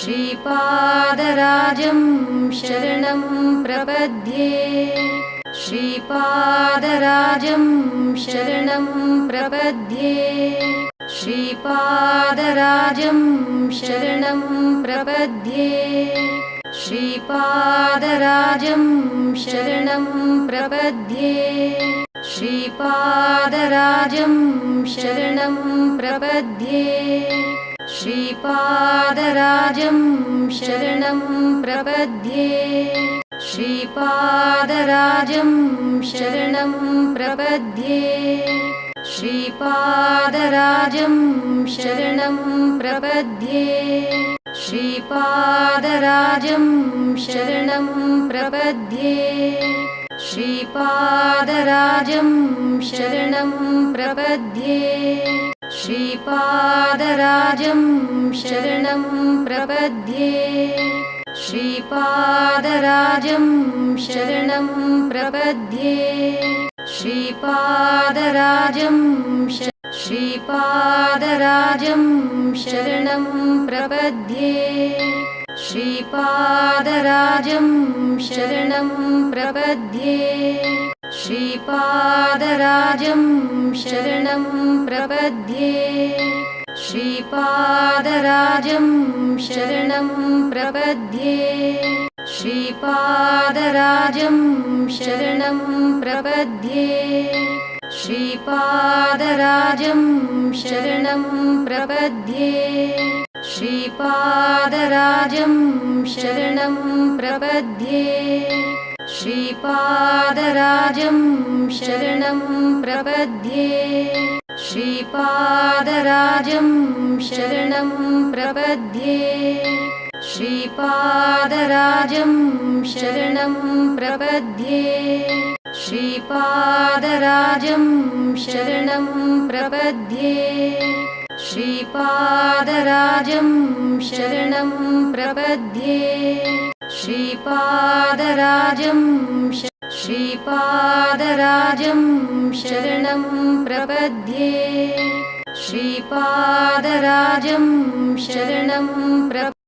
श्रीपादराजं शरणं प्रपद्ये श्रीपादराजं शरणं प्रपद्ये श्रीपादराजं शरणं प्रपद्ये श्रीपादराजं शरणं प्रपद्ये श्रीपादराजं शरणं प्रपद्ये श्रीपादराजं शरणं प्रपद्ये श्रीपादराजं शरणं प्रपद्ये श्रीपादराजं शरणं प्रपद्ये श्रीपादराजं शरणं प्रपद्ये श्रीपादराजं शरणं प्रपद्ये श्रीपादराजं शरणं प्रपद्ये श्रीपादराजं शरणं प्रपद्ये श्रीपादराजं श्रीपादराजं शरणं प्रपद्ये श्रीपादराजं शरणं प्रपद्ये श्रीपादराजं शरणं प्रपद्ये श्रीपादराजं शरणं प्रपद्ये श्रीपादराजं शरणं प्रपद्ये श्रीपादराजं शरणं प्रपद्ये श्रीपादराजं शरणं प्रपद्ये श्रीपादराजं शरणं प्रपद्ये श्रीपादराजं शरणं प्रपद्ये श्रीपादराजं शरणं प्रपद्ये श्रीपादराजं शरणं प्रपद्ये श्रीपादराजं शरणं प्रपद्ये श्रीपादराजं श्रीपादराजं शरणं प्रपद्ये श्रीपादराजं शरणं प्रपद्ये